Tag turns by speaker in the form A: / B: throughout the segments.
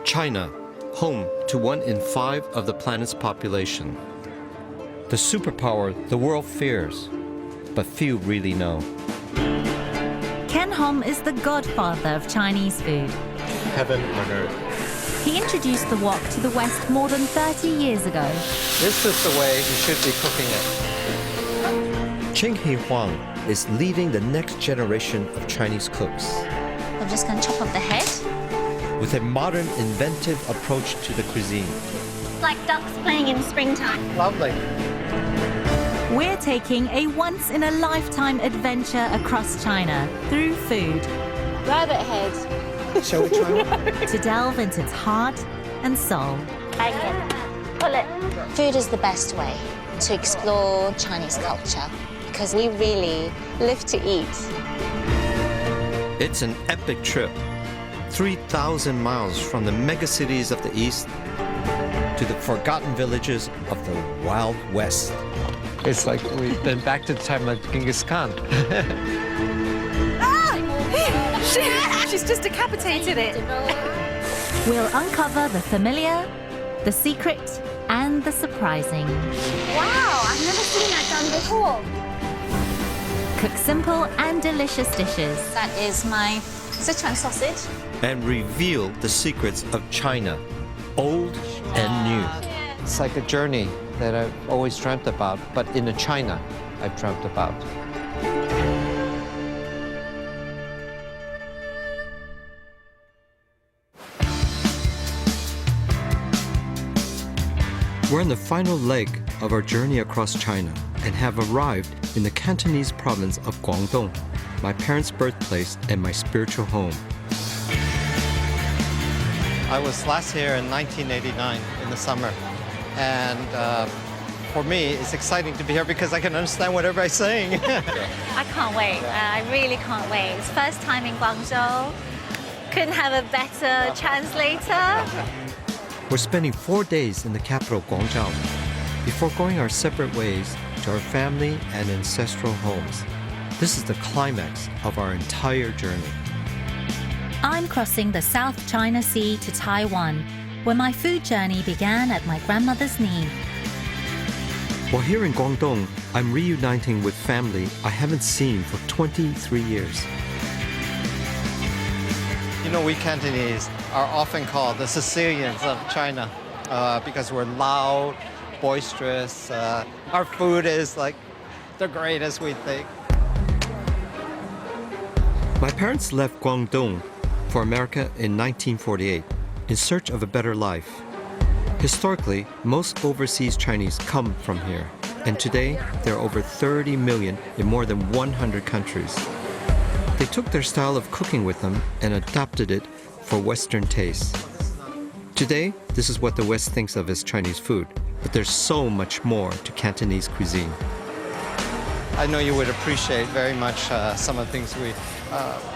A: China, home to 1 in 5 of the planet's population. The superpower the world fears, but few really know.
B: Ken Hom is the godfather of Chinese food.
A: Heaven on earth.
B: He introduced the wok to the West more than 30 years ago.
A: This is the way you should be cooking it. Ching-He Huang is leading the next generation of Chinese cooks.
C: I'm just going to chop off the head.
A: With a modern, inventive approach to the cuisine.
C: It's like ducks playing in springtime.
A: Lovely.
B: We're taking a once-in-a-lifetime adventure across China through food.
C: Rabbit head.
A: Shall we try one?
B: To delve into its heart and soul.
C: Bang it. Pull it. Food is the best way to explore Chinese culture because we really live to eat.
A: It's an epic trip. 3,000 miles from the megacities of the East to the forgotten villages of the Wild West.
D: It's like we've been back to the time of Genghis Khan.
E: She's just decapitated it.
B: We'll uncover the familiar, the secret, and the surprising.
C: Wow, I've never seen that done before.
B: Cook simple and delicious dishes.
C: That is my Sichuan sausage.
A: And reveal the secrets of China, old and new.
D: It's like a journey that I've always dreamt about, but in a China I've dreamt about.
A: We're in the final leg of our journey across China and have arrived in the Cantonese province of Guangdong, my parents' birthplace and my spiritual home.
F: I was last here in 1989 in the summer, and for me it's exciting to be here because I can understand what everybody's saying.
C: I can't wait. I really can't wait. It's first time in Guangzhou. Couldn't have a better translator.
A: We're spending 4 days in the capital, Guangzhou, before going our separate ways to our family and ancestral homes. This is the climax of our entire journey.
B: I'm crossing the South China Sea to Taiwan, where my food journey began at my grandmother's knee.
A: While here in Guangdong, I'm reuniting with family I haven't seen for 23 years.
F: You know, we Cantonese are often called the Sicilians of China because we're loud, boisterous. Our food is like the greatest, we think.
A: My parents left Guangdong for America in 1948 in search of a better life. Historically, most overseas Chinese come from here, and today there are over 30 million in more than 100 countries. They took their style of cooking with them and adapted it for Western tastes. Today, this is what the West thinks of as Chinese food, but there's so much more to Cantonese cuisine.
F: I know you would appreciate very much some of the things we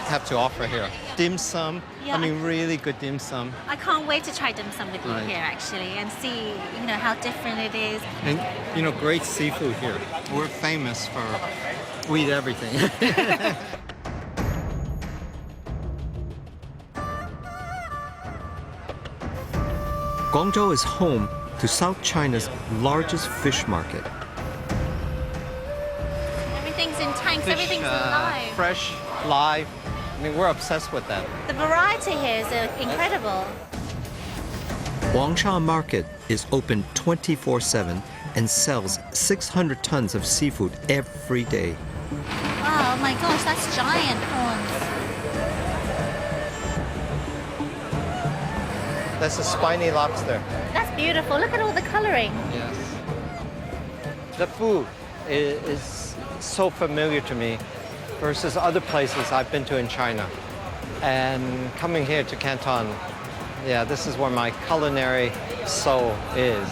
F: have to offer here. Dim sum,
C: Yeah.
F: I mean really good dim sum.
C: I can't wait to try dim sum with you
F: Right.
C: here actually and see, how different it is.
F: And, great seafood here. We're famous for, we eat everything.
A: Guangzhou is home to South China's largest fish market.
C: Everything's in tanks,
F: Fish,
C: everything's alive.
F: fresh, live. I mean, we're obsessed with that.
C: The variety here is incredible.
A: Wangsha Market is open 24/7 and sells 600 tons of seafood every day.
C: Wow, oh my gosh, that's giant prawns.
F: That's a spiny lobster.
C: That's beautiful. Look at all the coloring.
F: Yes. The food is so familiar to me versus other places I've been to in China. And coming here to Canton, yeah, this is where my culinary soul is.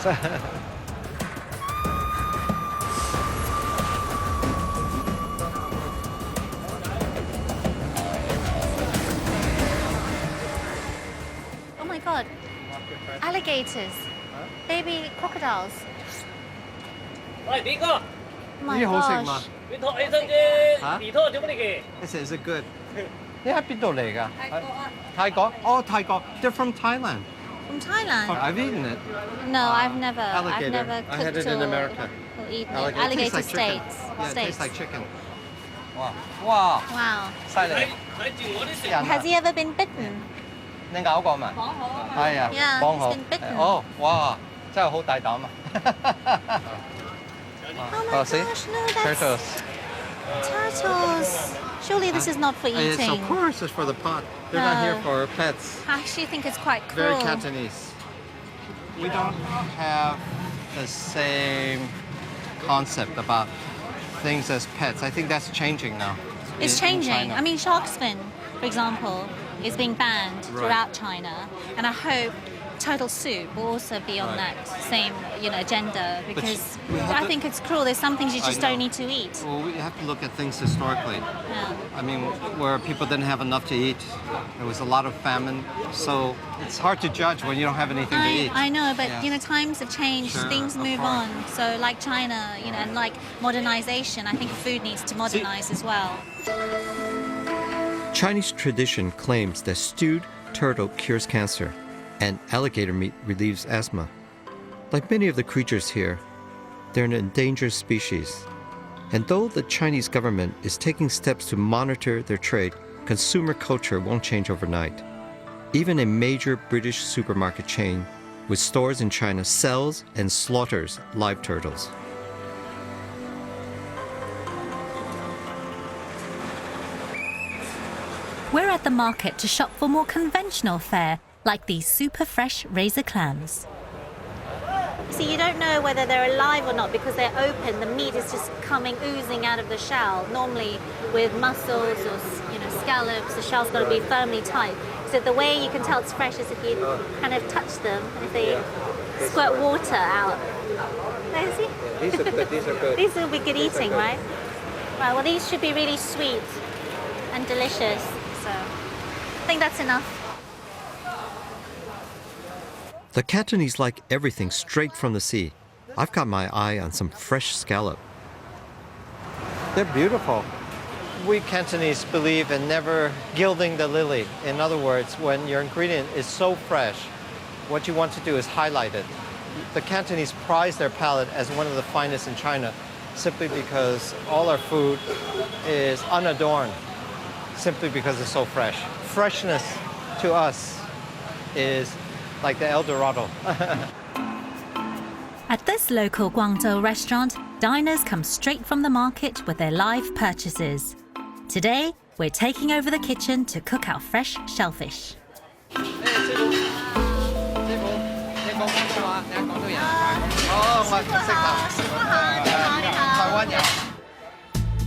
C: Oh my God. Alligators. Baby crocodiles.
G: 喂，邊個？
C: Oh my
F: 呢好食嘛
C: gosh.？
G: 你托起身啫，
F: 嚇
G: 你托點乜嚟嘅？
F: Is it good? 你喺邊度嚟㗎？泰國啊。泰國？哦，泰國。They're from Thailand.
B: From Thailand?
F: I've eaten it.
B: No, I've never.
F: Alligator.
B: I've never
F: I
B: cooked
F: had it in
B: or,
F: America.
B: or eaten
F: Alligator.
B: it.
F: It tastes
B: Alligator
F: like chicken.
B: steaks.
F: Yeah, it
B: steaks.
F: tastes like chicken.
D: Wow. Wow.
B: Wow.
D: 犀利。
F: Yeah,
B: Has he ever been bitten?
D: 你咬過嘛？係啊，
B: Yeah,
D: 綁
B: he's
D: 好
B: been bitten.
D: 哦，哇，真係好大膽啊！
B: Oh my
D: see?
B: gosh, no, that's
D: Turtles.
B: turtles. Surely this is not for
F: Yes,
B: eating.
F: of course, it's for the pot. They're not here
B: No.
F: for pets.
B: I actually think it's quite cruel.
F: Very Cantonese. We don't have the same concept about things as pets. I think that's changing now.
B: It's
F: in
B: changing.
F: China.
B: I mean, shark's fin, for example, is being banned throughout China, and I hope turtle soup will also be on
F: Right.
B: that same, agenda because
F: we have
B: I
F: to-
B: think it's cruel. There's some things you
F: I
B: just
F: know.
B: don't need to eat.
F: Well, we have to look at things historically.
B: Yeah.
F: I mean, where people didn't have enough to eat, there was a lot of famine, so it's hard to judge when you don't have anything to eat.
B: I know, but
F: Yeah.
B: Times have changed.
F: Sure,
B: Things
F: of
B: move
F: course.
B: on. So, like China, and like modernization, I think food needs to modernize as well.
A: Chinese tradition claims that stewed turtle cures cancer and alligator meat relieves asthma. Like many of the creatures here, they're an endangered species. And though the Chinese government is taking steps to monitor their trade, consumer culture won't change overnight. Even a major British supermarket chain with stores in China sells and slaughters live turtles.
B: We're at the market to shop for more conventional fare, like these super fresh razor clams. See, you don't know whether they're alive or not because they're open. The meat is just oozing out of the shell. Normally, with mussels or scallops, the shell's got to be firmly tight. So the way you can tell it's fresh is if you kind of touch them and if they squirt water out. There, see?
D: These are good. These are good.
B: These will be good eating, right? Right. Well, these should be really sweet and delicious. So I think that's enough.
A: The Cantonese like everything straight from the sea. I've got my eye on some fresh scallop.
F: They're beautiful. We Cantonese believe in never gilding the lily. In other words, when your ingredient is so fresh, what you want to do is highlight it. The Cantonese prize their palate as one of the finest in China simply because all our food is unadorned, simply because it's so fresh. Freshness to us is like the El Dorado.
B: At this local Guangzhou restaurant, diners come straight from the market with their live purchases. Today, we're taking over the kitchen to cook our fresh shellfish.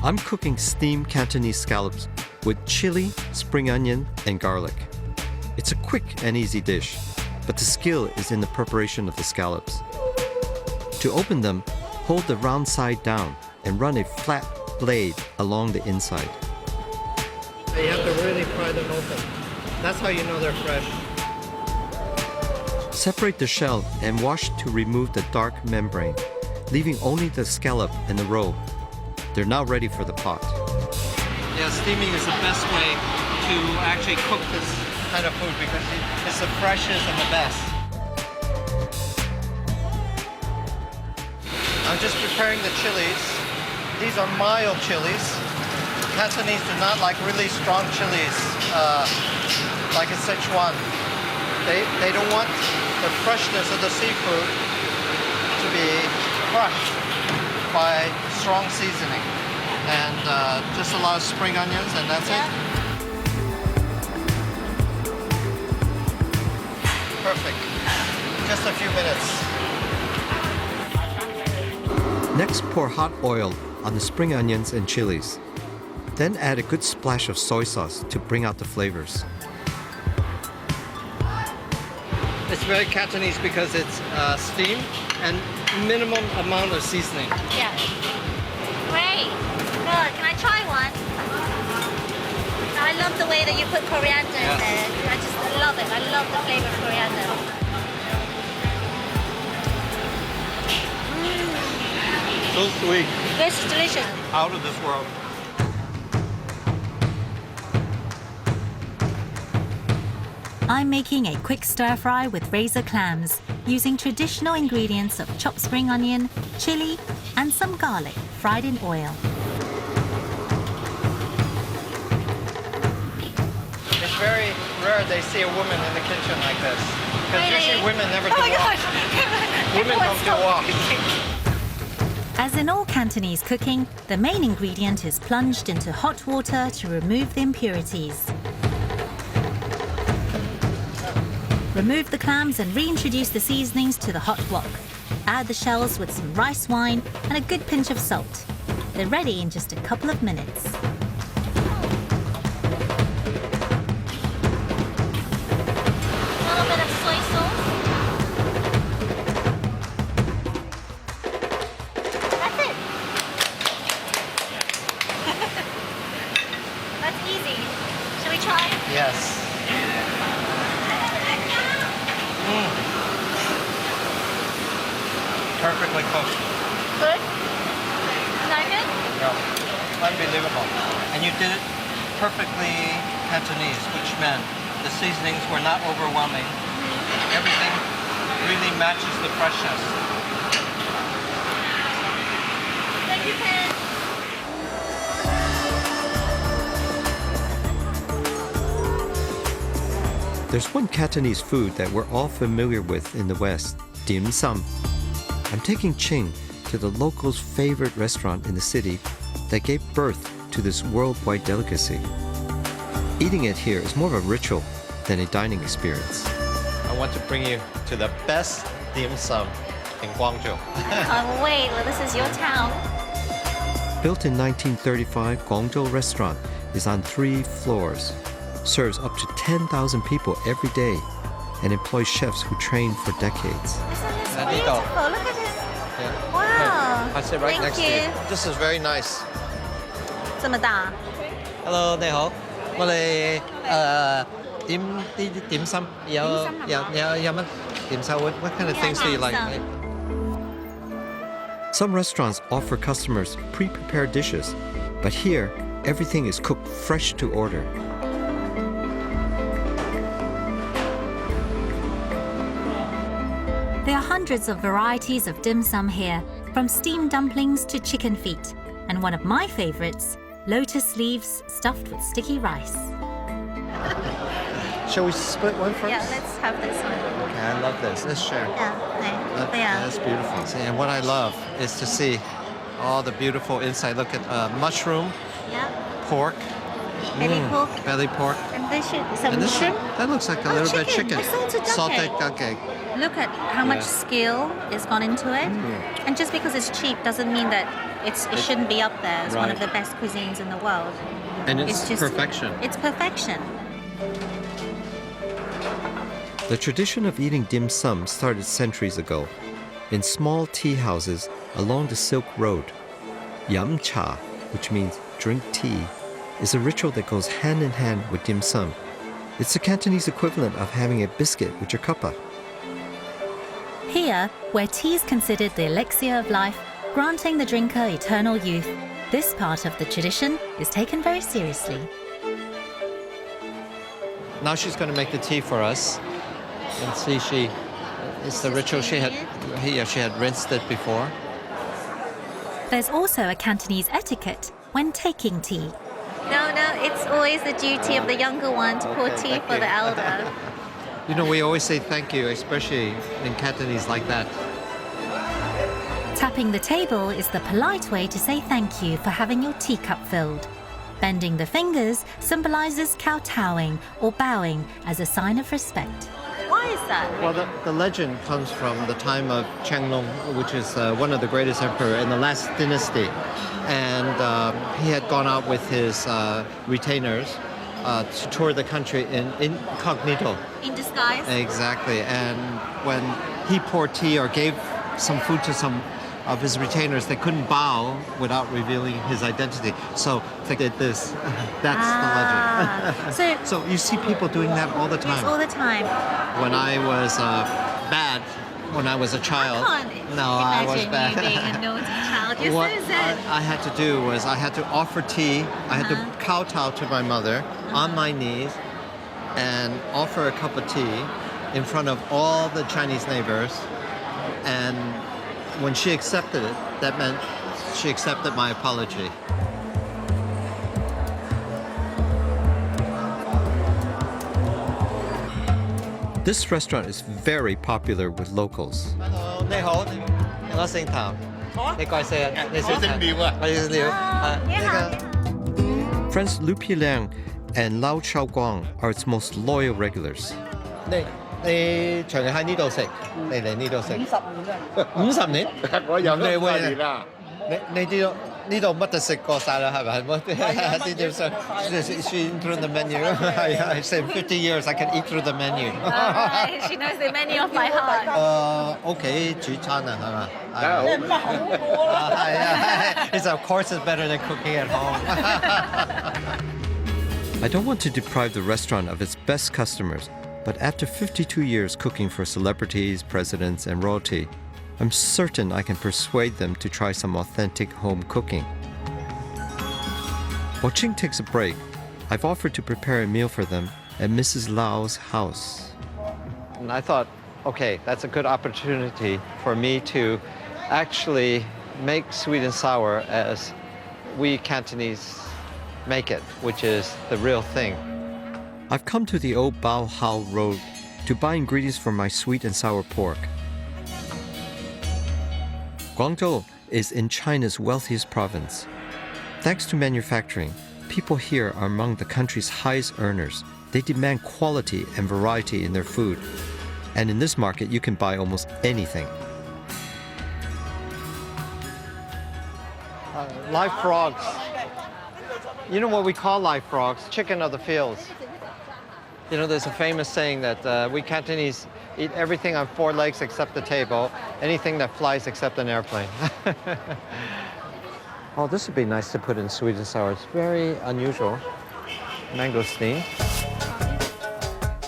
A: I'm cooking steamed Cantonese scallops with chili, spring onion, and garlic. It's a quick and easy dish, but the skill is in the preparation of the scallops. To open them, hold the round side down and run a flat blade along the inside.
F: You have to really pry them open. That's how you know they're fresh.
A: Separate the shell and wash to remove the dark membrane, leaving only the scallop and the roe. They're now ready for the pot.
F: Yeah, steaming is the best way to actually cook this kind of food because it's the freshest and the best. I'm just preparing the chilies. These are mild chilies. Cantonese do not like really strong chilies like in Sichuan. They don't want the freshness of the seafood to be crushed by strong seasoning. And just a lot of spring onions and that's it. Perfect. Just a few minutes.
A: Next, pour hot oil on the spring onions and chilies. Then add a good splash of soy sauce to bring out the flavors.
F: It's very Cantonese because it's steamed and minimum amount of seasoning.
B: Yeah. Great. Good. Can I try one? I love the way that you put coriander in there. I just love it. I love the flavor of coriander.
F: So sweet.
B: This is delicious.
F: Out of this world.
B: I'm making a quick stir-fry with razor clams, using traditional ingredients of chopped spring onion, chili, and some garlic fried in oil.
F: It's very rare they see a woman in the kitchen like this. Because usually women never do walk. Women don't do walk.
B: As in all Cantonese cooking, the main ingredient is plunged into hot water to remove the impurities. Remove the clams and reintroduce the seasonings to the hot wok. Add the shells with some rice wine and a good pinch of salt. They're ready in just a couple of minutes.
C: A little bit of soy sauce. That's it. That's easy. Shall we try?
F: Yes. Perfectly cooked.
C: Good? Like it?
F: Yeah. Unbelievable. And you did it perfectly Cantonese, which meant the seasonings were not overwhelming. Everything really matches the freshness.
C: Thank you, Ken.
A: There's one Cantonese food that we're all familiar with in the West, dim sum. I'm taking Ching to the locals' favorite restaurant in the city that gave birth to this worldwide delicacy. Eating it here is more of a ritual than a dining experience.
F: I want to bring you to the best dim sum in Guangzhou.
C: Can't wait. Well, this is your town.
A: Built in 1935, Guangzhou Restaurant is on 3 floors, serves up to 10,000 people every day, and employs chefs who train for decades.
C: Isn't this
F: That is
C: beautiful?
F: all.
C: Look at this.
F: Yeah.
C: Wow.
F: I sit right
C: Thank
F: next to
C: you.
F: you. This is very nice.
C: 这么大。
F: Hello, 你好。我哋點啲點心有乜點心？What kind of things do you like?
A: Some restaurants offer customers pre-prepared dishes, but here, everything is cooked fresh to order.
B: There are hundreds of varieties of dim sum here, from steamed dumplings to chicken feet, and one of my favorites, lotus leaves stuffed with sticky rice.
F: Shall we split one first?
C: Yeah, let's have this one.
F: Okay, I love this. Let's share.
C: Yeah.
F: That's beautiful. See, and what I love is to see all the beautiful inside. Look at mushroom,
C: Yeah.
F: pork,
C: Belly pork.
F: belly pork.
C: And this should some
F: And this shrimp? That looks like a
C: Oh,
F: little bit of
C: chicken.
F: chicken.
C: A salted duck egg. Look at how much skill is gone into it. And just because it's cheap doesn't mean that it shouldn't be up there as one of
F: Right.
C: the best cuisines in the world.
F: And it's
C: just
F: perfection.
C: It's perfection.
A: The tradition of eating dim sum started centuries ago in small tea houses along the Silk Road. Yam cha, which means drink tea, is a ritual that goes hand in hand with dim sum. It's the Cantonese equivalent of having a biscuit with your cuppa.
B: Here, where tea is considered the elixir of life, granting the drinker eternal youth, this part of the tradition is taken very seriously.
F: Now she's going to make the tea for us. You can see it's the ritual she had rinsed it before.
B: There's also a Cantonese etiquette when taking tea.
C: No, it's always the duty of the younger one to pour tea
F: thank
C: for
F: you.
C: the elder.
F: You know, we always say thank you, especially in Cantonese like that.
B: Tapping the table is the polite way to say thank you for having your teacup filled. Bending the fingers symbolizes kowtowing or bowing as a sign of respect.
C: Why is that?
F: Well, the legend comes from the time of Qianlong, which is one of the greatest emperor in the last dynasty. And he had gone out with his retainers to tour the country incognito.
C: In disguise?
F: Exactly. And when he poured tea or gave some food to some of his retainers, they couldn't bow without revealing his identity. So they did this. That's the legend. So you see people doing that all the time.
C: Yes, all the time.
F: When I was bad, when I was a child.
C: I can't
F: I was
C: imagine
F: bad.
C: you being a naughty child. You're
F: What
C: so zen.
F: I had to do was I had to offer tea. I had to kowtow to my mother on my knees and offer a cup of tea in front of all the Chinese neighbors. And when she accepted it, that meant she accepted my apology.
A: This restaurant is very popular with locals.
F: Hello, 你好，我姓譚，你貴姓？你姓廖啊？我姓廖。
A: Friends Lu Liang and Lao Chaoguang are its most loyal regulars.
F: 你長期喺呢度食，你嚟呢度食50年我飲咗50年啦。你呢度乜都食過晒啦，係咪？啲點想 she through the menu. I said 50 years I can eat through the menu.
B: She knows the menu off by heart.
F: 屋企煮餐啊，係嘛？係啊，it's of course it's better than cooking at home.
A: I don't want to deprive the restaurant of its best customers, but after 52 years cooking for celebrities, presidents, and royalty, I'm certain I can persuade them to try some authentic home cooking. While Ching takes a break, I've offered to prepare a meal for them at Mrs. Lau's house.
F: And I thought, okay, that's a good opportunity for me to actually make sweet and sour as we Cantonese make it, which is the real thing.
A: I've come to the old Bao Hao Road to buy ingredients for my sweet and sour pork. Guangzhou is in China's wealthiest province. Thanks to manufacturing, people here are among the country's highest earners. They demand quality and variety in their food. And in this market, you can buy almost anything.
F: Live frogs. You know what we call live frogs? Chicken of the fields. You know, there's a famous saying that we Cantonese eat everything on 4 legs except the table, anything that flies except an airplane. Oh, this would be nice to put in sweet and sour. It's very unusual. Mangosteen.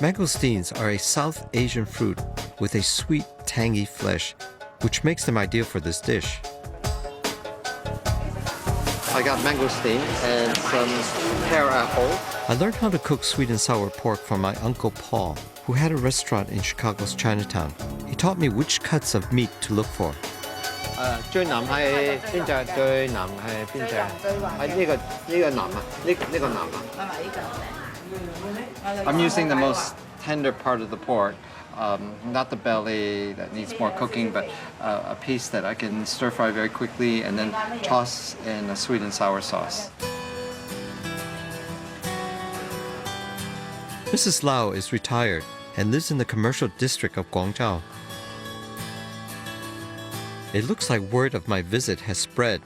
A: Mangosteens are a South Asian fruit with a sweet, tangy flesh, which makes them ideal for this dish.
F: I got mangosteen and some pear apple.
A: I learned how to cook sweet and sour pork from my Uncle Paul, who had a restaurant in Chicago's Chinatown. He taught me which cuts of meat to look for.
F: 最南係邊隻？最南係邊隻？係呢個南啊？呢個南啊？I'm using the most tender part of the pork, not the belly that needs more cooking, but a piece that I can stir fry very quickly and then toss in a sweet and sour sauce.
A: Mrs. Lau is retired and lives in the commercial district of Guangzhou. It looks like word of my visit has spread.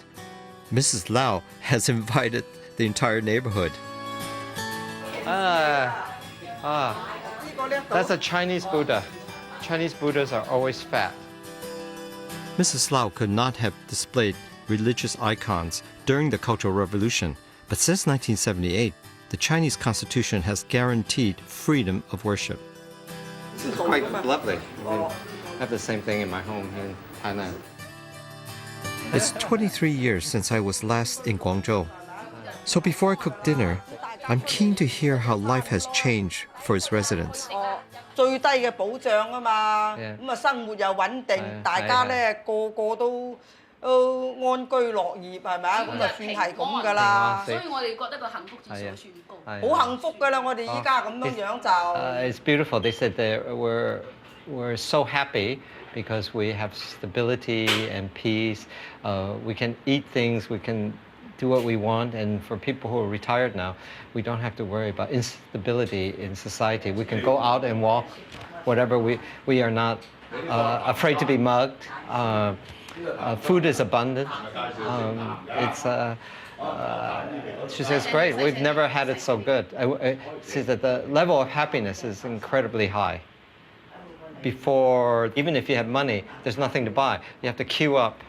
A: Mrs. Lau has invited the entire neighborhood.
F: That's a Chinese Buddha. Chinese Buddhas are always fat.
A: Mrs. Lau could not have displayed religious icons during the Cultural Revolution, but since 1978, the Chinese Constitution has guaranteed freedom of worship.
F: This is quite lovely. I have the same thing in my home in Hainan.
A: It's 23 years since I was last in Guangzhou. So before I cook dinner, I'm keen to hear how life has changed for its residents.
H: 最低嘅保障啊嘛，咁啊生活又穩定，大家咧個個都安居樂業係咪啊？咁就算係咁㗎啦。所以我哋覺得個幸福指數算高。好幸福㗎啦！我哋依家咁樣樣就。
F: It's beautiful. They said we're so happy because we have stability and peace. We can eat things. We can do what we want, and for people who are retired now, we don't have to worry about instability in society. We can go out and walk, whatever. We are not afraid to be mugged. Food is abundant. She says, great. We've never had it so good. She says that the level of happiness is incredibly high. Before, even if you have money, there's nothing to buy. You have to queue up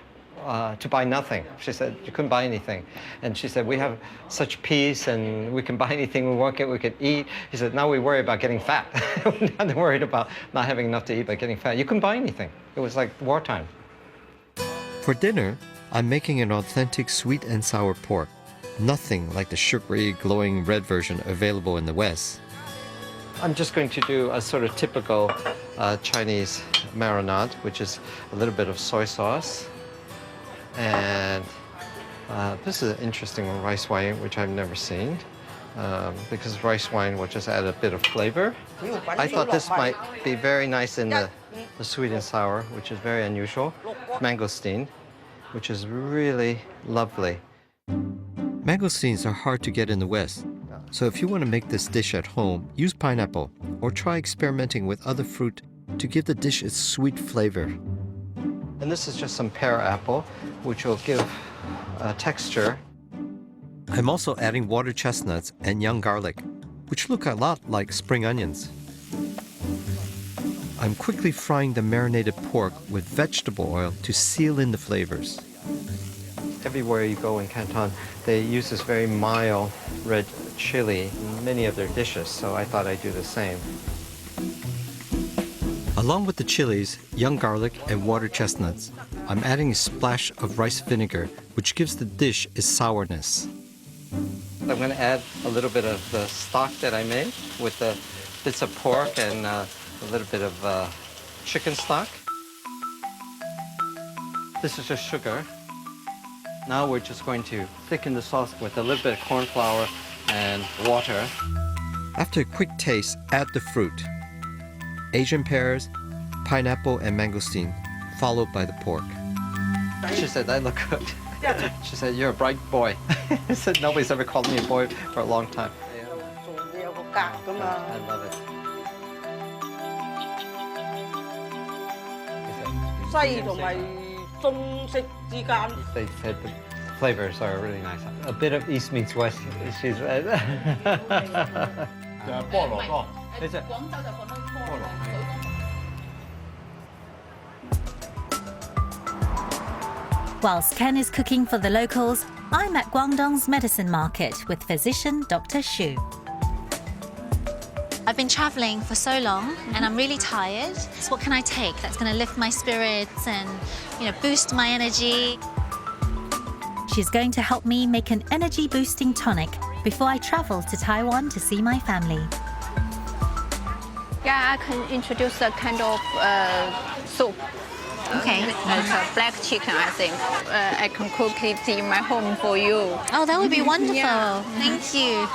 F: to buy nothing. She said you couldn't buy anything. And she said, we have such peace and we can buy anything we want, we could eat. She said, now we worry about getting fat. We're not worried about not having enough to eat, but getting fat. You couldn't buy anything. It was like wartime.
A: For dinner, I'm making an authentic sweet and sour pork. Nothing like the sugary, glowing red version available in the West.
F: I'm just going to do a sort of typical Chinese marinade, which is a little bit of soy sauce. And this is an interesting rice wine, which I've never seen, because rice wine will just add a bit of flavor. I thought this might be very nice in the sweet and sour, which is very unusual. Mangosteen, which is really lovely.
A: Mangosteens are hard to get in the West, so if you want to make this dish at home, use pineapple or try experimenting with other fruit to give the dish its sweet flavor.
F: And this is just some pear apple, which will give texture.
A: I'm also adding water chestnuts and young garlic, which look a lot like spring onions. I'm quickly frying the marinated pork with vegetable oil to seal in the flavors.
F: Everywhere you go in Canton, they use this very mild red chili in many of their dishes, so I thought I'd do the same.
A: Along with the chilies, young garlic, and water chestnuts, I'm adding a splash of rice vinegar, which gives the dish its sourness.
F: I'm going to add a little bit of the stock that I made with the bits of pork and a little bit of chicken stock. This is just sugar. Now we're just going to thicken the sauce with a little bit of corn flour and water.
A: After a quick taste, add the fruit. Asian pears, pineapple, and mangosteen, followed by the pork.
F: She said, I look good. She said, you're a bright boy. I said, nobody's ever called me a boy for a long time. I love it.
H: 西同埋中式之間。
F: They said the flavors are really nice. A bit of East meets West. She's right.
I: 就係菠蘿多。
B: Whilst Ken is cooking for the locals, I'm at Guangdong's medicine market with physician Dr. Xu.
C: I've been traveling for so long and I'm really tired. So what can I take that's going to lift my spirits and, boost my energy?
B: She's going to help me make an energy-boosting tonic before I travel to Taiwan to see my family.
J: Yeah, I can introduce a kind of soup.
C: Okay.
J: It's a black chicken, I think. I can cook it in my home for you.
C: Oh, that would be wonderful.
J: Yeah.
C: Thank you.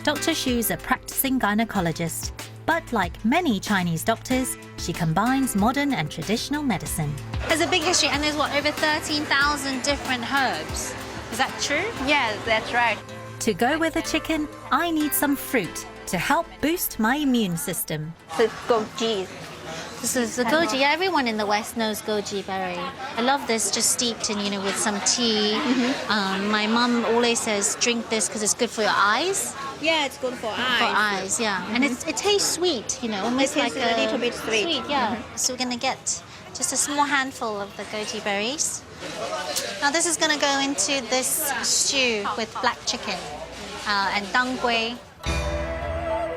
B: Dr. Xu's a practicing gynecologist, but like many Chinese doctors, she combines modern and traditional medicine.
C: There's a big history and there's over 13,000 different herbs. Is that true?
J: Yes, that's right.
B: To go with the chicken, I need some fruit to help boost my immune system.
J: The goji.
C: This is the goji. Yeah, everyone in the West knows goji berry. I love this, just steeped in, with some tea. My mum always says, drink this because it's good for your eyes.
J: Yeah, it's good for eyes.
C: For eyes, yeah. And it tastes sweet, almost
J: It
C: like
J: tastes a little bit sweet.
C: yeah. So we're going to get just a small handful of the goji berries. Now this is going to go into this stew with black chicken and dang gui.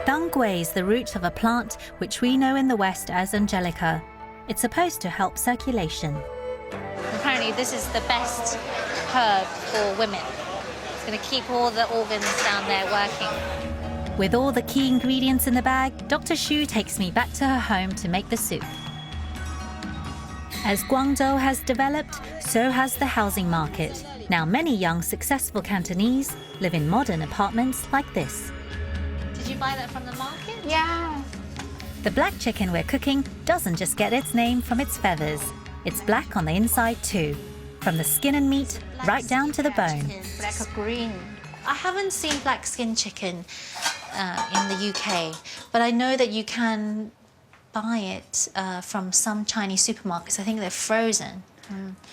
B: Dang gui is the root of a plant which we know in the West as angelica. It's supposed to help circulation.
C: Apparently this is the best herb for women. It's going to keep all the organs down there working.
B: With all the key ingredients in the bag, Dr. Xu takes me back to her home to make the soup. As Guangzhou has developed, so has the housing market. Now many young, successful Cantonese live in modern apartments like this.
C: Did you buy that from the market?
J: Yeah.
B: The black chicken we're cooking doesn't just get its name from its feathers. It's black on the inside too, from the skin and meat right down to the bone.
J: Black or green.
C: I haven't seen black skin chicken in the UK, but I know that you can buy it from some Chinese supermarkets. I think they're frozen.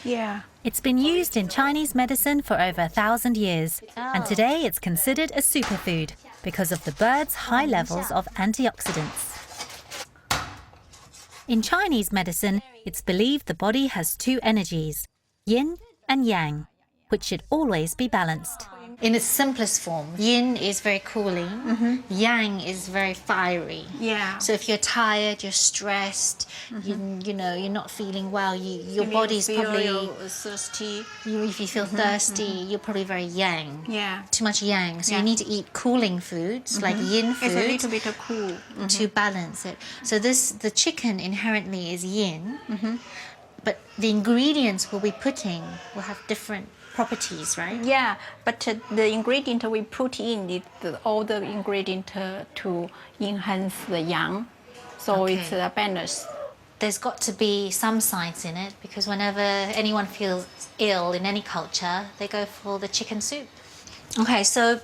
J: Yeah.
B: It's been used in Chinese medicine for over 1,000 years, and today it's considered a superfood because of the bird's high levels of antioxidants. In Chinese medicine, it's believed the body has two energies, yin and yang, which should always be balanced.
C: in its simplest form. Yin is very cooling, yang is very fiery.
J: Yeah.
C: So if you're tired, you're stressed, you know, you're not feeling well, your body's probably
J: thirsty.
C: if you feel thirsty, you're probably very yang.
J: Yeah.
C: Too much yang. So
J: Yeah.
C: you need to eat cooling foods like yin
J: It's a
C: food
J: little bit cool.
C: to balance it. So the chicken inherently is yin, but the ingredients we'll be putting will have different properties, right?
J: Yeah, but the ingredient we put in is all the ingredient to enhance the yang, so
C: Okay.
J: it's a balance.
C: There's got to be some science in it because whenever anyone feels ill in any culture, they go for the chicken soup. Okay, so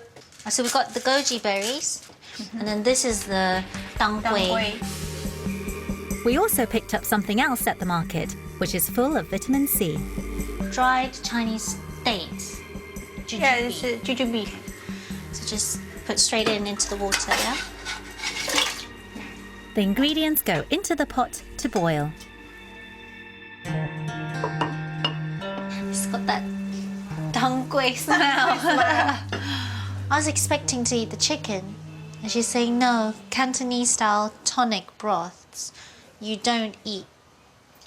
C: we've got the goji berries, and then this is the dangui.
B: We also picked up something else at the market, which is full of vitamin C.
C: Dried Chinese dates.
J: Yeah,
C: Jujube.
J: it's jujube.
C: So just put straight into the water, yeah?
B: The ingredients go into the pot to boil.
C: It's got that dangui smell. I was expecting to eat the chicken, and she's saying no, Cantonese-style tonic broths, you don't eat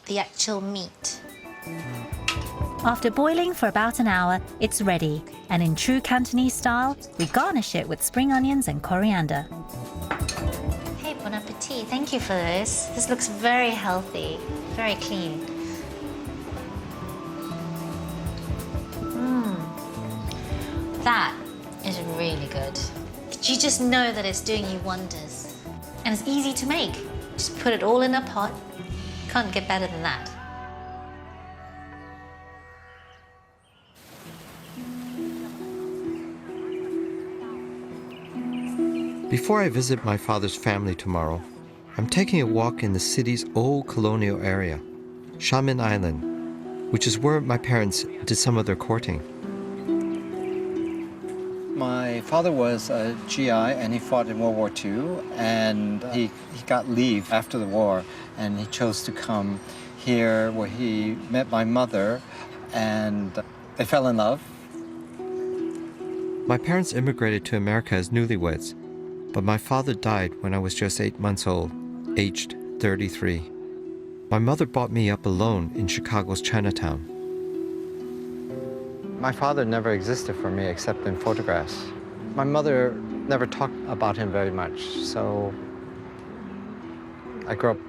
C: the actual meat.
B: After boiling for about an hour, it's ready. And in true Cantonese style, we garnish it with spring onions and coriander.
C: Hey, bon appetit. Thank you for this. This looks very healthy, very clean. That is really good. You just know that it's doing you wonders. And it's easy to make. Just put it all in a pot. Can't get better than that.
A: Before I visit my father's family tomorrow, I'm taking a walk in the city's old colonial area, Xiamen Island, which is where my parents did some of their courting.
F: My father was a GI and he fought in World War II, and he got leave after the war, and he chose to come here where he met my mother, and they fell in love.
A: My parents immigrated to America as newlyweds, but my father died when I was just 8 months old, aged 33. My mother brought me up alone in Chicago's Chinatown. My father never existed for me except in photographs. My mother never talked about him very much, so I grew up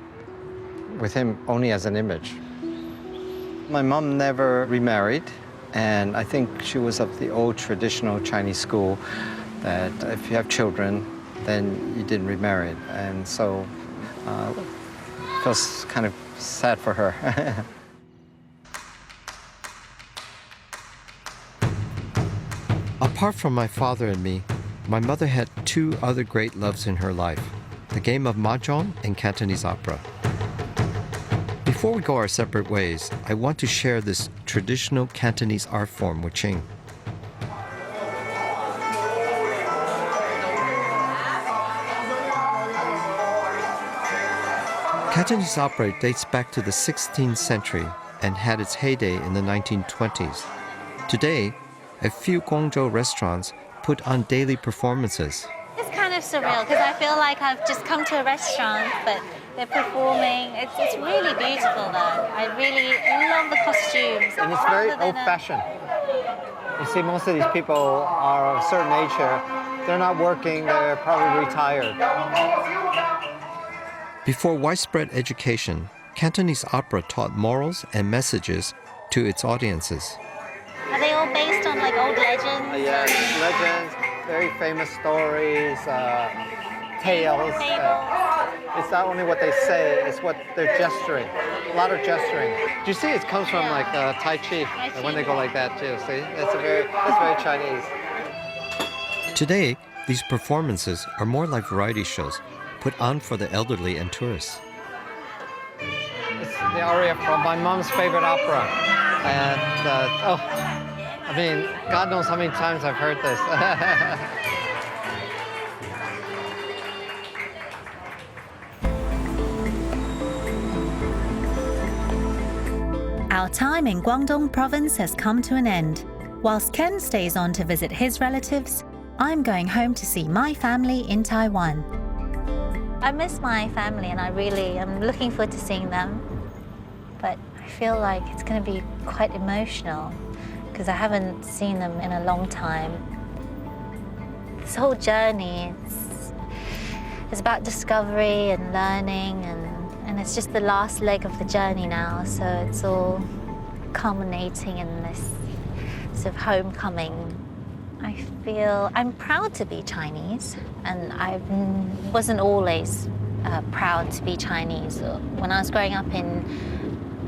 A: with him only as an image. My mom never remarried, and I think she was of the old traditional Chinese school that if you have children, then you didn't remarry. And so it feels kind of sad for her. Apart from my father and me, my mother had two other great loves in her life, the game of mahjong and Cantonese opera. Before we go our separate ways, I want to share this traditional Cantonese art form with Ching. Cantonese opera dates back to the 16th century and had its heyday in the 1920s. Today, a few Guangzhou restaurants put on daily performances.
B: It's kind of surreal because I feel like I've just come to a restaurant, but they're performing. It's really beautiful though. I really love the costumes.
F: And it's very old-fashioned. You see, most of these people are of a certain age here. They're not working, they're probably retired.
A: Before widespread education, Cantonese opera taught morals and messages to its audiences.
B: Are they all based on like old legends?
F: Yeah, legends, very famous stories, tales. It's not only what they say, it's what they're gesturing. A lot of gesturing. Do you see it comes from like Tai Chi, when they go like that too, see? That's very Chinese.
A: Today, these performances are more like variety shows put on for the elderly and tourists.
F: It's the aria from my mom's favorite opera. And, I mean, God knows how many times I've heard this.
B: Our time in Guangdong province has come to an end. Whilst Ken stays on to visit his relatives, I'm going home to see my family in Taiwan. I miss my family and I'm looking forward to seeing them. But I feel like it's going to be quite emotional because I haven't seen them in a long time. This whole journey, it's about discovery and learning, and it's just the last leg of the journey now, so it's all culminating in this sort of homecoming. I feel I'm proud to be Chinese, and I wasn't always proud to be Chinese. When I was growing up in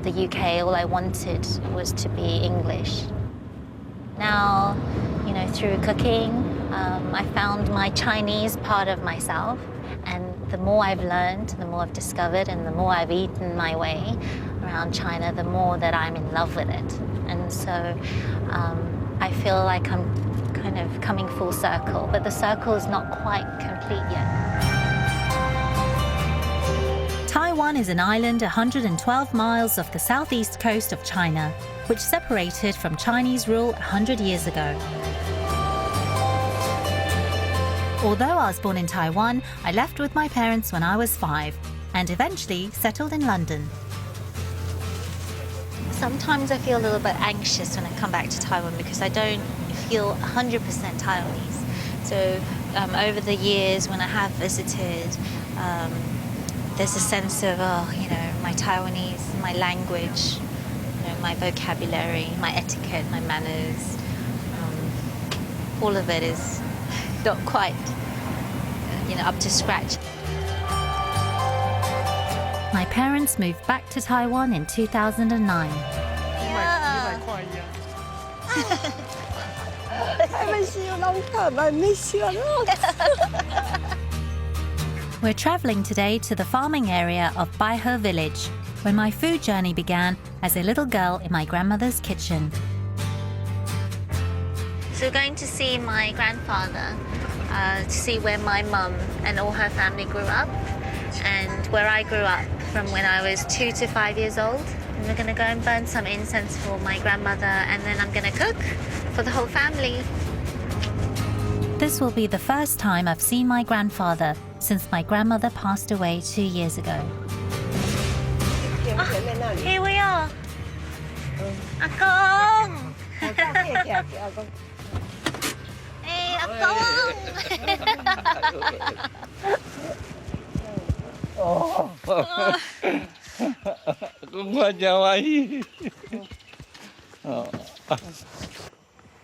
B: the UK, all I wanted was to be English. Now, you know, through cooking, I found my Chinese part of myself, and the more I've learned, the more I've discovered, and the more I've eaten my way around China, the more that I'm in love with it. And so I feel like I'm kind of coming full circle, but the circle is not quite complete yet. Taiwan is an island 112 miles off the southeast coast of China, which separated from Chinese rule 100 years ago. Although I was born in Taiwan, I left with my parents when I was 5 and eventually settled in London. Sometimes I feel a little bit anxious when I come back to Taiwan because I don't feel 100% Taiwanese. So over the years when I have visited, there's a sense of, my Taiwanese, my language, my vocabulary, my etiquette, my manners. All of it is not quite, up to scratch. My parents moved back to Taiwan in 2009. We're traveling today to the farming area of Baihe village, when my food journey began as a little girl in my grandmother's kitchen. So we're going to see my grandfather, to see where my mum and all her family grew up, and where I grew up from when I was 2 to 5 years old. And we're going to go and burn some incense for my grandmother, and then I'm going to cook for the whole family. This will be the first time I've seen my grandfather since my grandmother passed away 2 years ago. Here we are. Akong! Hey, Akong!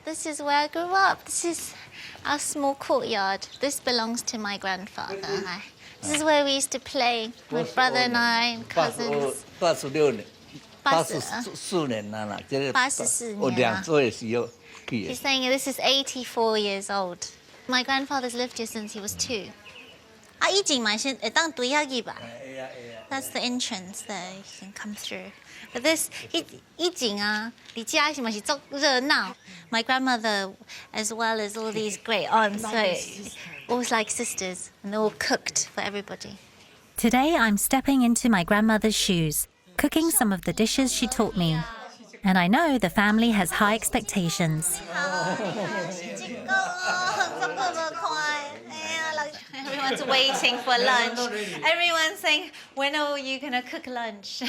B: This is where I grew up. This is our small courtyard. This belongs to my grandfather. This is where we used to play, my brother and I, and cousins.
I: 84年啦，这个我2岁的时候去的。
C: He's saying this is 84 years old. My grandfather's lived here since he was 2. That's the entrance there. You can come through. But this, my grandmother, as well as all these great aunts, so always like sisters, and they all cooked for everybody. Today I'm stepping into my grandmother's shoes, cooking some of the dishes she taught me. And I know the family has high expectations. Everyone's waiting for lunch. Everyone's saying, when are you going to cook lunch?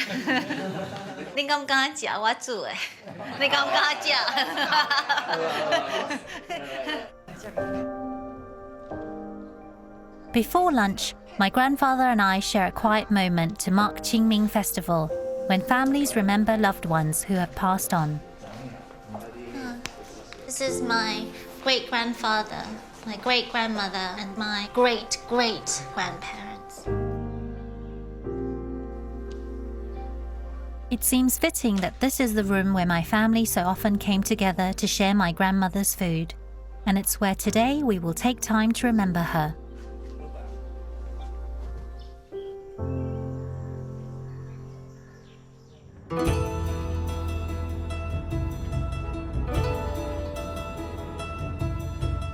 C: Before lunch, my grandfather and I share a quiet moment to mark Qingming Festival, when families remember loved ones who have passed on. This is my great-grandfather, my great-grandmother, and my great-great-grandparents. It seems fitting that this is the room where my family so often came together to share my grandmother's food, and it's where today we will take time to remember her.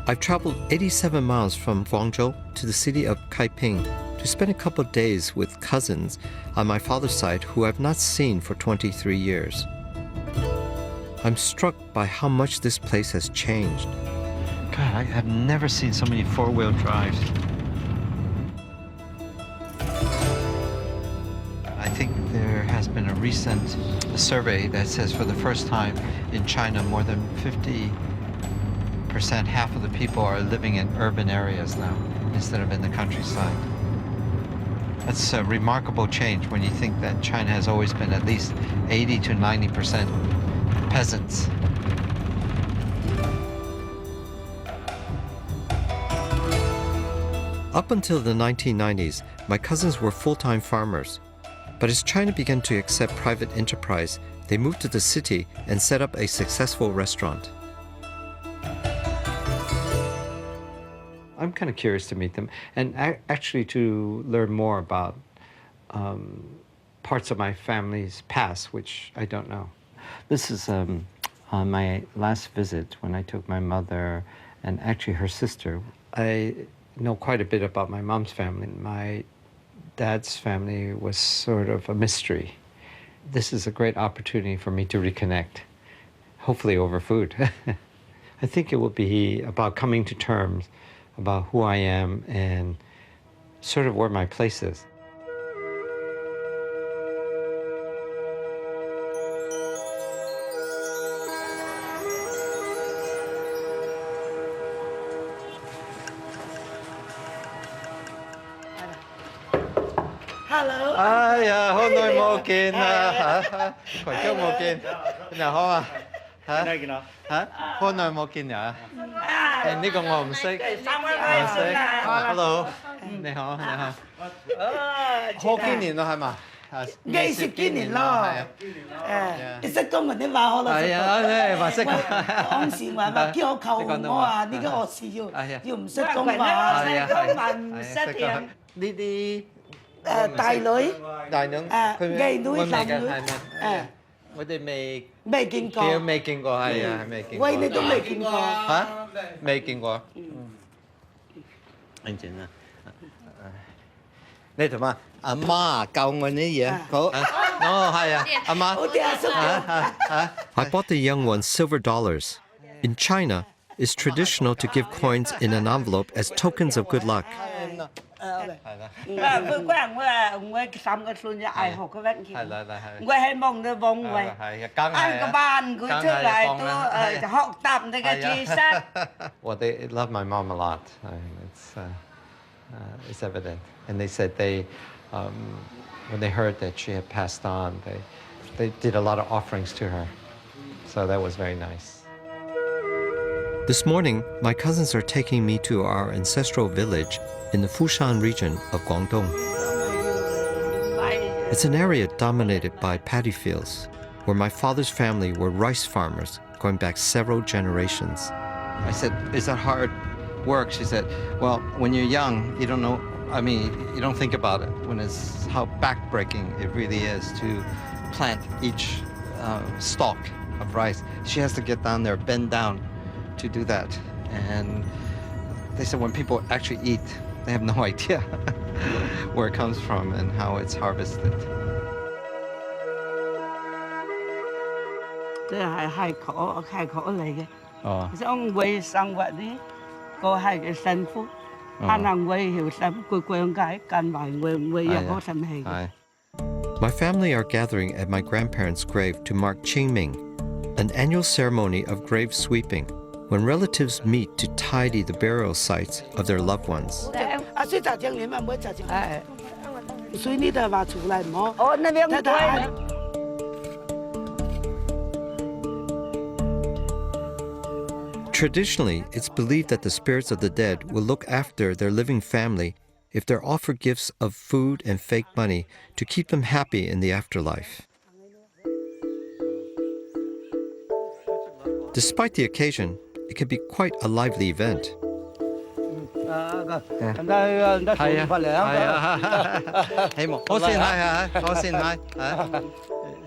A: I've traveled 87 miles from Guangzhou to the city of Kaiping to spend a couple of days with cousins on my father's side who I've not seen for 23 years. I'm struck by how much this place has changed. God, I have never seen so many four-wheel drives. I think there has been a recent survey that says for the first time in China, more than 50%, half of the people are living in urban areas now instead of in the countryside. That's a remarkable change when you think that China has always been at least 80 to 90% peasants. Up until the 1990s, my cousins were full-time farmers. But as China began to accept private enterprise, they moved to the city and set up a successful restaurant. I'm kind of curious to meet them and actually to learn more about parts of my family's past, which I don't know. This is on my last visit when I took my mother and actually her sister. I know quite a bit about my mom's family. My dad's family was sort of a mystery. This is a great opportunity for me to reconnect, hopefully over food. I think it will be about coming to terms about who I am and sort of where my place is.
H: Hello.
F: 哎呀，好耐冇見啦嚇，葵涌冇見，你好啊嚇嚇，好耐冇見啊！誒呢個我唔識，我唔識。Hello，你好你好。好幾年啦係嘛？
H: 幾十幾年咯，誒，識中文啲話可能識。係
F: 啊，話識。
H: 當時話咪叫我求我話呢個學士要唔識中文，中文唔識嘅。
F: 呢啲。
H: 大女，
F: 佢
H: 藝女男女，
F: 我哋
H: 未見過，
F: 未見過係啊，未見過。
H: 喂，你都未見過
F: 嚇？未見過。安靜啦。你同阿媽教我啲嘢，好。哦，係啊，阿媽。
H: 好啲阿叔。
A: I bought the young ones silver dollars. In China, it's traditional to give coins in an envelope as tokens of good luck.
H: 我三個孫就愛學嘅揾佢，我希望佢幫我，按個班佢出嚟都學習呢個知識。
F: Well, they love my mom a lot. It's evident. And they said when they heard that she had passed on, they did a lot of offerings to her. So that was very nice.
A: This morning, my cousins are taking me to our ancestral village in the Fushan region of Guangdong. It's an area dominated by paddy fields, where my father's family were rice farmers going back several generations.
F: I said, is that hard work? She said, well, when you're young, you don't know, you don't think about it, when it's how backbreaking it really is to plant each stalk of rice. She has to get down there, bend down to do that. And they said when people actually eat, they have no idea where it comes from and how it's harvested.
H: 即係可嚟嘅。哦。想為生活呢個係嘅幸福，可能會有心佢講解近來會有好神氣嘅。
A: My family are gathering at my grandparents' grave to mark Qingming, an annual ceremony of grave sweeping, when relatives meet to tidy the burial sites of their loved ones. Traditionally, it's believed that the spirits of the dead will look after their living family if they're offered gifts of food and fake money to keep them happy in the afterlife. Despite the occasion, it can be quite a lively event.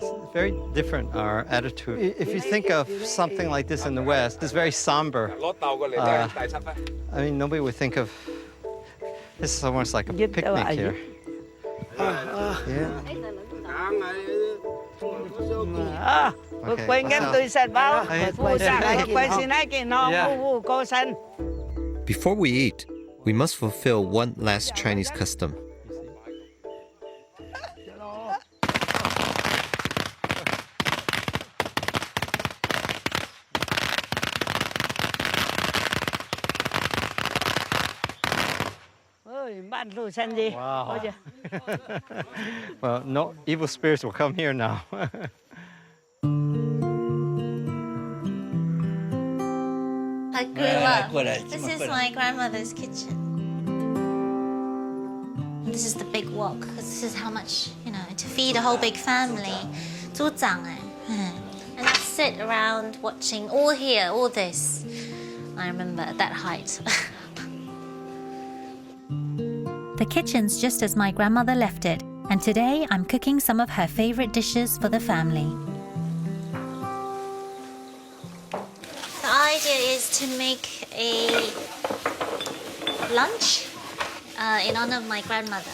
F: It's very different, our attitude. If you think of something like this in the West, it's very somber. Nobody would think of this is almost like a picnic here.
H: 貴啱對實包，富實貴先係健康，富過身。
A: Before we eat, we must fulfill one last Chinese custom.
F: Wow. Well, no evil spirits will come here now.
C: I grew up. This is my grandmother's kitchen. This is the big wok, because this is how much, to feed a whole big family. 猪长哎. And I sit around watching all this. I remember at that height.
B: The kitchen's just as my grandmother left it, and today I'm cooking some of her favorite dishes for the family.
C: The idea is to make a lunch in honor of my grandmother.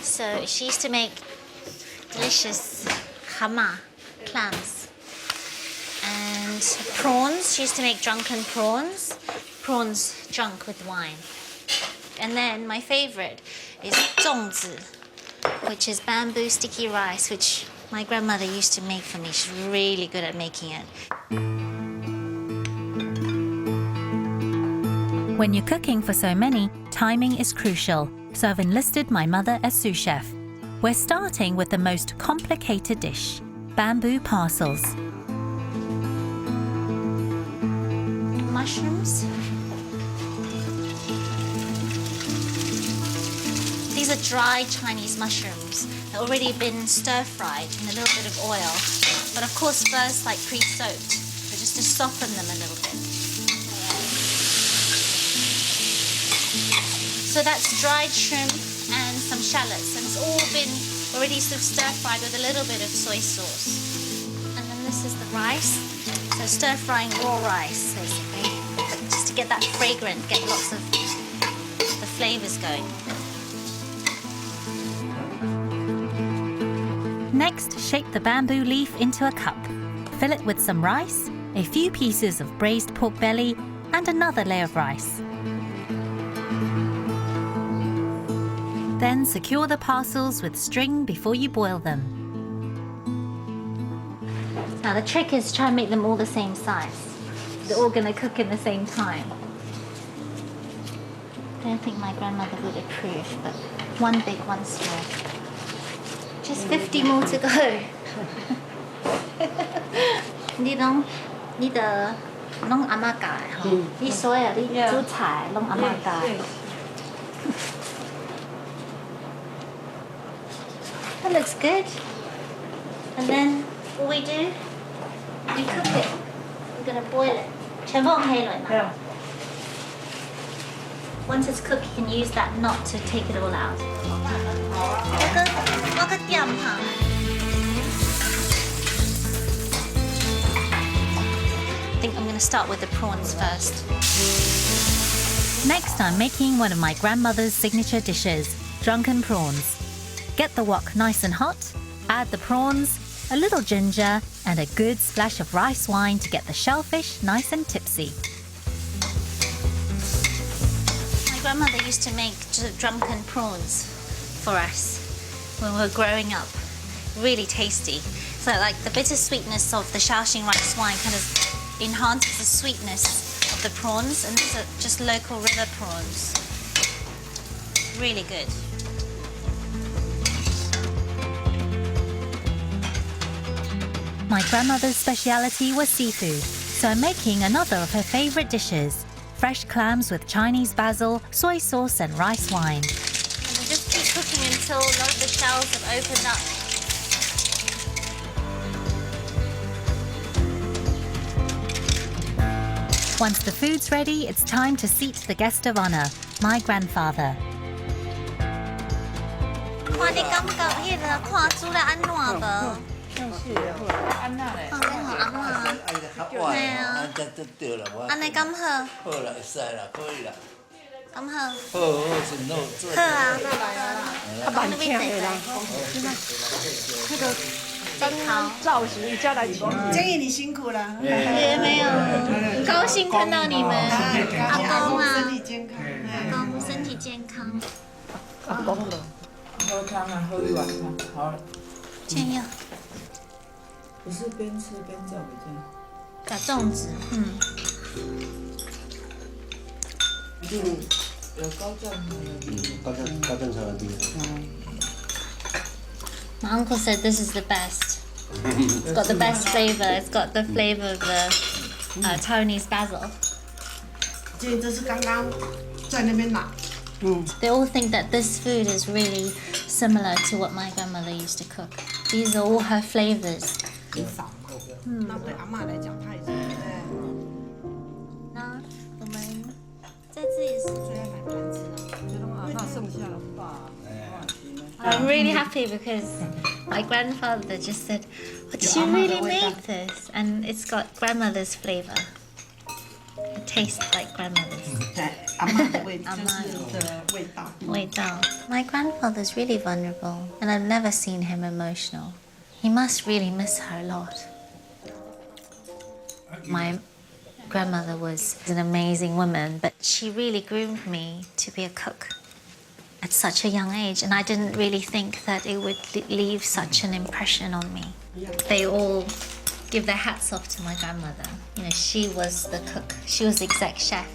C: So she used to make delicious clams and prawns. She used to make drunken prawns drunk with wine. And then my favorite is 粽子, which is bamboo sticky rice, which my grandmother used to make for me. She's really good at making it.
B: When you're cooking for so many, timing is crucial, so I've enlisted my mother as sous chef. We're starting with the most complicated dish, bamboo parcels.
C: Mushrooms. These are dried Chinese mushrooms. They've already been stir-fried in a little bit of oil. But of course first pre-soaked, but just to soften them a little bit. So that's dried shrimp and some shallots, and it's all been already stir-fried with a little bit of soy sauce. And then this is the rice. So stir-frying raw rice, basically, just to get that fragrant, get lots of the flavors going.
B: Next, shape the bamboo leaf into a cup. Fill it with some rice, a few pieces of braised pork belly, and another layer of rice. Then secure the parcels with string before you boil them.
C: Now the trick is to try and make them all the same size. They're all going to cook in the same time. I don't think my grandmother would approve, but one big, one small. Just 50 more to go. 你的弄阿嬷教的吼，你所有你煮菜弄阿嬷教的。That looks good. And then what we do, we cook it. We're going to boil it. 全部黑了嘛。Once it's cooked, you can use that knot to take it all out. 我个点哈。I think I'm going to start with the prawns first.
B: Next, I'm making one of my grandmother's signature dishes, drunken prawns. Get the wok nice and hot, add the prawns, a little ginger, and a good splash of rice wine to get the shellfish nice and tipsy.
C: My grandmother used to make drunken prawns for us when we were growing up. Really tasty. So like the bittersweetness of the Shaoxing rice wine kind of enhances the sweetness of the prawns, and these are just local river prawns. Really good.
B: My grandmother's speciality was seafood, so I'm making another of her favorite dishes, fresh clams with Chinese basil, soy sauce and rice wine.
C: And we just keep cooking until a lot of the shells have opened up.
B: Once the food's ready, it's time to seat the guest of honor, my grandfather.
C: 看你感觉迄个看煮了安怎无？安那嘞？阿嬷。对啊。安尼咁好？好啦，会使啦，可以啦。咁好？好，真好，做。好啊，好啦。啊，慢吃的啦。迄个好。
K: 造型一家来做。
L: 建议你辛苦了。
C: 也没有，很高兴看到你们，阿公啊，
L: 身体健康，
C: 阿公身体健康。
K: 阿公了。
L: 喝汤啊，喝一碗汤，好了。
C: 建议。
L: 不是边吃边叫比较。
C: 打粽子，
L: 有高酱
I: 高正常的地方。
C: My uncle said this is the best. It's got the best flavor. It's got the flavor of the Taiwanese basil.
L: 这是刚刚在那边拿。
C: They all think that this food is really similar to what my grandmother used to cook. These are all her flavors.
L: 那对阿嬷来讲，她已经
C: 那我们这次也是
L: 最爱买盘子了。
K: 那剩下的。
C: I'm really happy because my grandfather just said, "Oh, did you really make this?" And it's got grandmother's flavor. It tastes like grandmother's.
L: 阿嬷的味，就是的味道。
C: 味道. My grandfather's really vulnerable, and I've never seen him emotional. He must really miss her a lot. My grandmother was an amazing woman, but she really groomed me to be a cook at such a young age, and I didn't really think that it would leave such an impression on me. They all give their hats off to my grandmother. You know, she was the cook. She was the exec chef.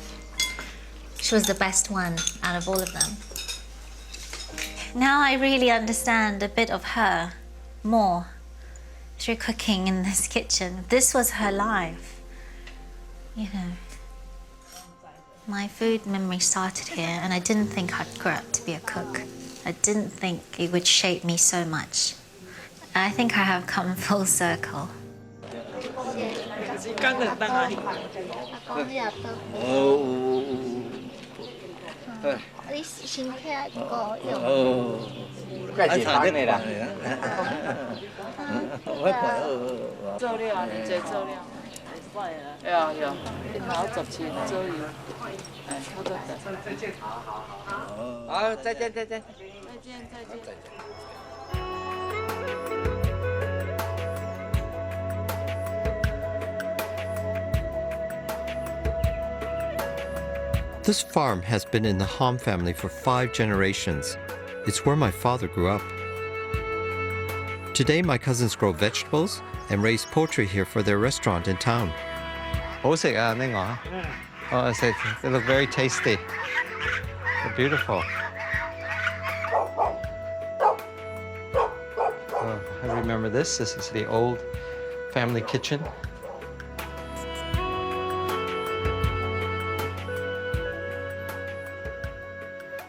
C: She was the best one out of all of them. Now I really understand a bit of her more through cooking in this kitchen. This was her life, you know. My food memory started here, and I didn't think I'd grow up to be a cook. I didn't think it would shape me so much. I think I have come full circle.
L: 刚刚当然。
C: 你先聽個用。
I: 快點拍你啦！
K: 做料，你做做料。有，好十錢做料，好多得。
I: 好，再見。
K: 再見。
A: This farm has been in the Hom family for 5 generations. It's where my father grew up. Today, my cousins grow vegetables and raise poultry here for their restaurant in town.
F: 好食啊，呢個。Oh, they look very tasty. They're beautiful. Oh, I remember this. This is the old family kitchen.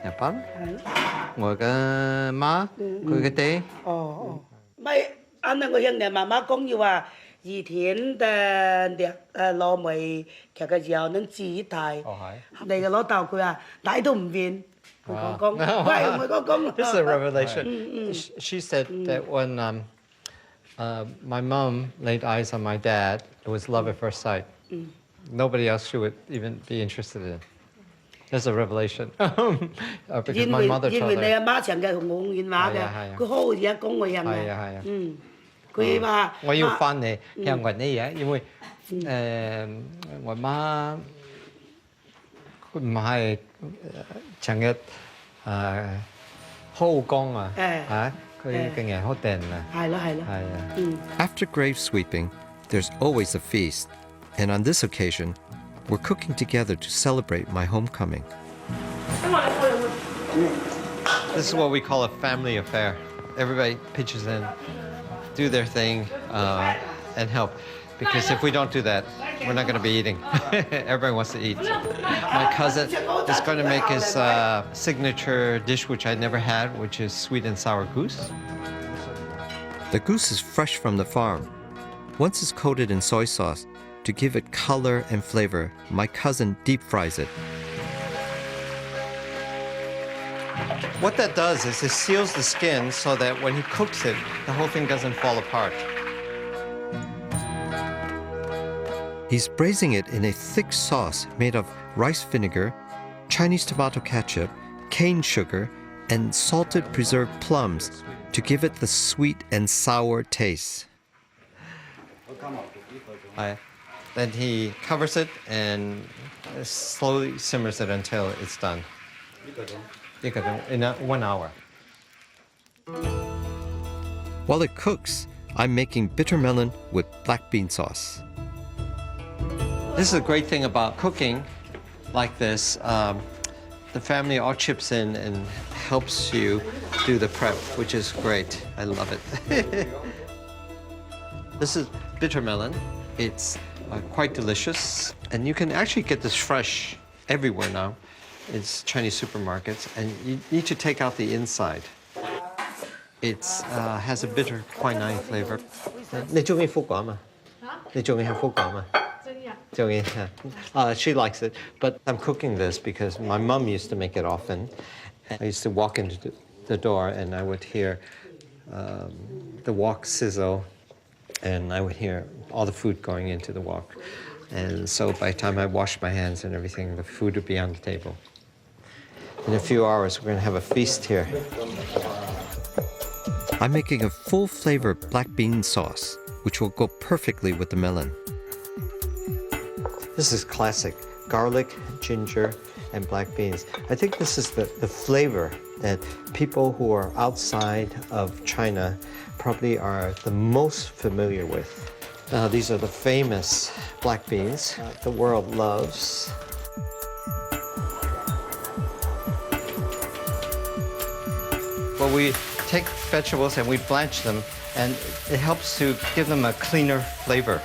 F: Japan? 我嘅媽，佢嘅爹。
L: 咪啱啱我向你媽媽講要話，以前嘅糯米劇嘅時候能煮一台。你嘅老豆佢話奶都唔變。講，喂，我講。
F: This is a revelation. She said that when my mom laid eyes on my dad, it was love at first sight. Nobody else she would even be interested in. There's a revelation. Because my mother told her.
L: 因為你阿媽成日同我講話嘅，佢好似一講我人嘅。佢話
F: 我要翻嚟向我呢嘢，因為我媽佢唔係成日好講啊，佢嘅人好定啊。
L: 係咯。
A: After grave sweeping, there's always a feast. And on this occasion, we're cooking together to celebrate my homecoming.
F: This is what we call a family affair. Everybody pitches in, do their thing, and help. Because if we don't do that, we're not going to be eating. Everybody wants to eat. My cousin is going to make his signature dish, which I never had, which is sweet and sour goose.
A: The goose is fresh from the farm. Once it's coated in soy sauce, to give it color and flavor, my cousin deep fries it.
F: What that does is it seals the skin so that when he cooks it, the whole thing doesn't fall apart.
A: He's braising it in a thick sauce made of rice vinegar, Chinese tomato ketchup, cane sugar, and salted preserved plums to give it the sweet and sour taste.
F: Then he covers it and slowly simmers it until it's done. In 1 hour.
A: While it cooks, I'm making bitter melon with black bean sauce.
F: This is a great thing about cooking like this. The family all chips in and helps you do the prep, which is great. I love it. This is bitter melon. It's quite delicious, and you can actually get this fresh everywhere now. It's Chinese supermarkets, and you need to take out the inside. It has a bitter quinine flavor. 你中意福廣嘛？你中意係福廣嘛？中意yeah. She likes it, but I'm cooking this because my mom used to make it often. I used to walk into the door, and I would hear the wok sizzle, and I would hear all the food going into the wok. And so by the time I washed my hands and everything, the food would be on the table. In a few hours, we're going to have a feast here.
A: I'm making a full-flavor black bean sauce, which will go perfectly with the melon.
F: This is classic. Garlic, ginger, and black beans. I think this is the flavor that people who are outside of China probably are the most familiar with. These are the famous black beans the world loves. Well, we take vegetables and we blanch them, and it helps to give them a cleaner flavor.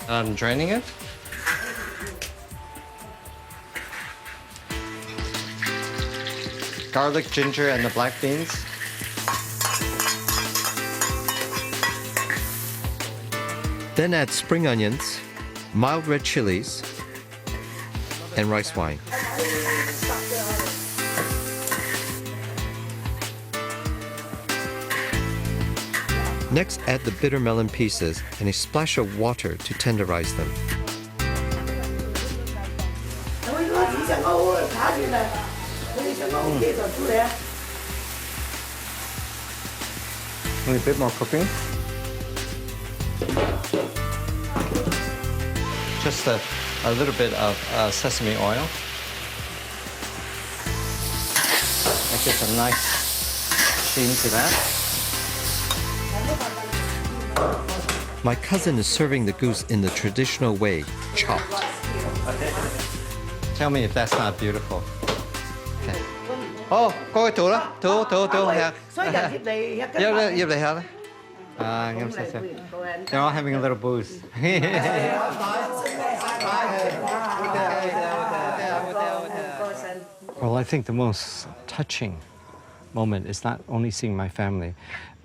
F: I'm draining it. Garlic, ginger, and the black beans.
A: Then add spring onions, mild red chilies, and rice wine. Next, add the bitter melon pieces and a splash of water to tenderize them.
F: A bit more cooking. Just a little bit of sesame oil. That gives a nice sheen to that.
A: My cousin is serving the goose in the traditional way, chopped.
F: Tell me if that's not beautiful. Okay. Oh, 過去做啦，做係啊。
L: 所以人醃嚟一斤。
F: 入嚟下啦。啱晒晒。They're all having a little booze. Well, I think the most touching moment is not only seeing my family,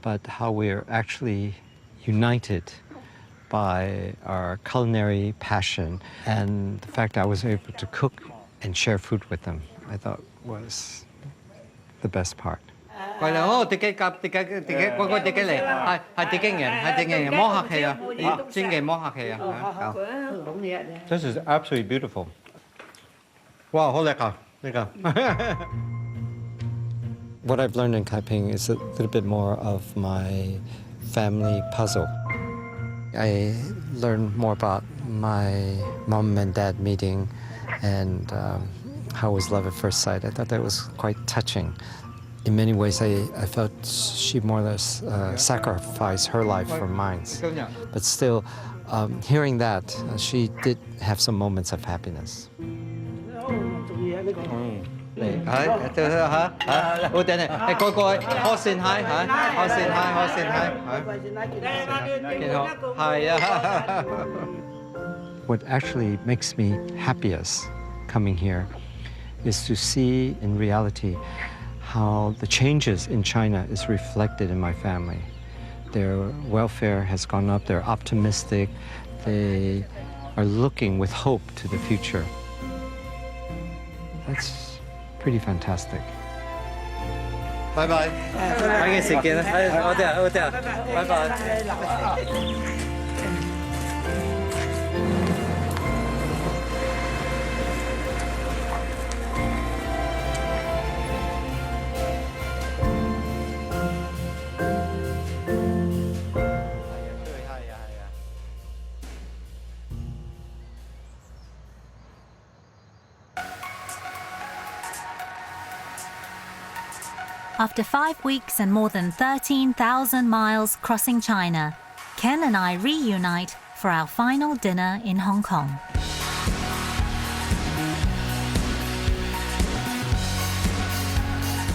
F: but how we're actually united by our culinary passion and the fact I was able to cook and share food with them, I thought was the best part. This is absolutely beautiful. Wow, What I've learned in Kaiping is a little bit more of my family puzzle. I learned more about my mom and dad meeting and how it was love at first sight. I thought that was quite touching. In many ways, I felt she more or less sacrificed her life for mine. But still, hearing that, she did have some moments of happiness. What actually makes me happiest coming here is to see in reality how the changes in China is reflected in my family. Their welfare has gone up, they're optimistic, they are looking with hope to the future. That's pretty fantastic. Bye-bye. Bye-bye.
B: After 5 weeks and more than 13,000 miles crossing China, Ken and I reunite for our final dinner in Hong Kong.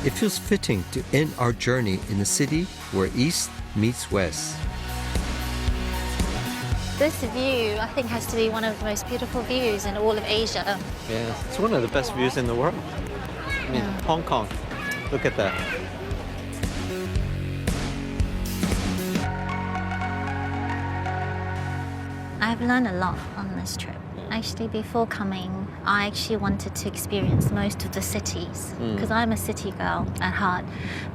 A: It feels fitting to end our journey in a city where East meets West.
C: This view, I think, has to be one of the most beautiful views in all of Asia.
D: Yeah, it's one of the best views in the world. I mean, Hong Kong, look at that.
C: I've learned a lot on this trip. Actually, before coming, I actually wanted to experience most of the cities because I'm a city girl at heart.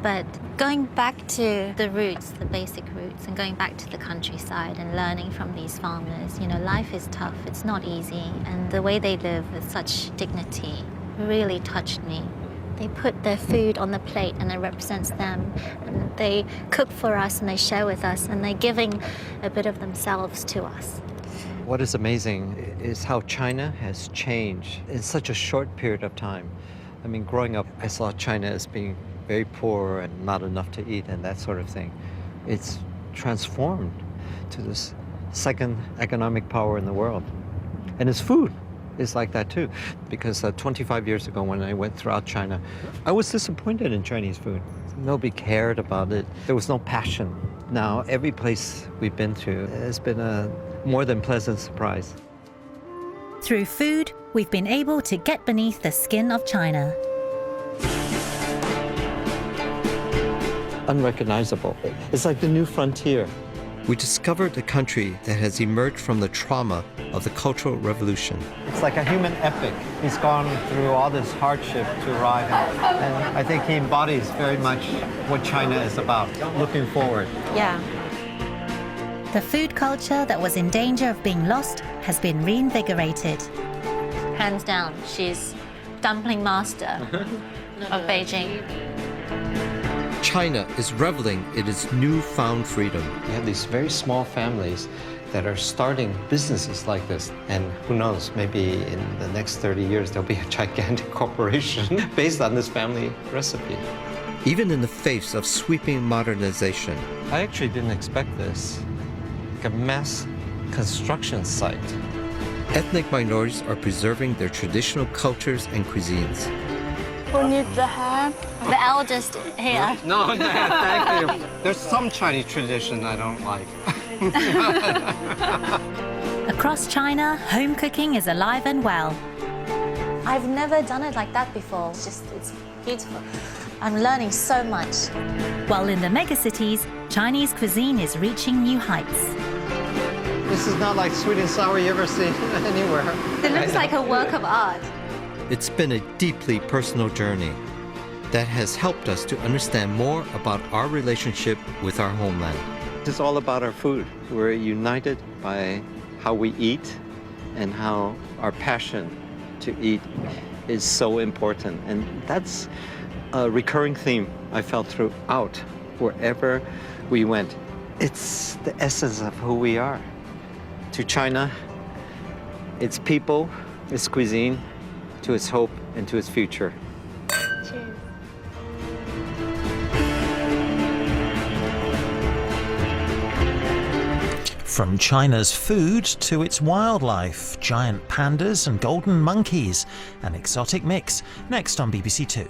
C: But going back to the roots, the basic roots, and going back to the countryside and learning from these farmers, you know, life is tough, it's not easy, and the way they live with such dignity really touched me. They put their food on the plate and it represents them. And they cook for us and they share with us and they're giving a bit of themselves to us.
D: What is amazing is how China has changed in such a short period of time. I mean, growing up, I saw China as being very poor and not enough to eat and that sort of thing. It's transformed to this second economic power in the world. And its food is like that too. Because 25 years ago when I went throughout China, I was disappointed in Chinese food. Nobody cared about it. There was no passion. Now, every place we've been to has been a more than pleasant surprise.
B: Through food, we've been able to get beneath the skin of China.
D: Unrecognizable. It's like the new frontier.
A: We discovered a country that has emerged from the trauma of the Cultural Revolution.
D: It's like a human epic. He's gone through all this hardship to arrive, and I think he embodies very much what China is about, looking forward.
C: Yeah.
B: The food culture that was in danger of being lost has been reinvigorated.
C: Hands down, she's dumpling master of Beijing.
A: China is reveling in its newfound freedom.
D: You have these very small families that are starting businesses like this. And who knows, maybe in the next 30 years, there'll be a gigantic corporation based on this family recipe.
A: Even in the face of sweeping modernization.
D: I actually didn't expect this. Like a mass construction site.
A: Ethnic minorities are preserving their traditional cultures and cuisines.
C: Who needs the hand? The eldest here.
F: No, thank you. There's some Chinese tradition I don't like.
B: Across China, home cooking is alive and well.
C: I've never done it like that before. It's beautiful. I'm learning so much.
B: While in the megacities, Chinese cuisine is reaching new heights.
D: This is not like sweet and sour you ever see anywhere.
C: It looks like a work of art.
A: It's been a deeply personal journey that has helped us to understand more about our relationship with our homeland.
D: It's all about our food. We're united by how we eat and how our passion to eat is so important. And that's a recurring theme I felt throughout wherever we went. It's the essence of who we are. To China, its people, its cuisine, to its hope and to its future.
C: Cheers.
M: From China's food to its wildlife, giant pandas and golden monkeys, an exotic mix, next on BBC Two.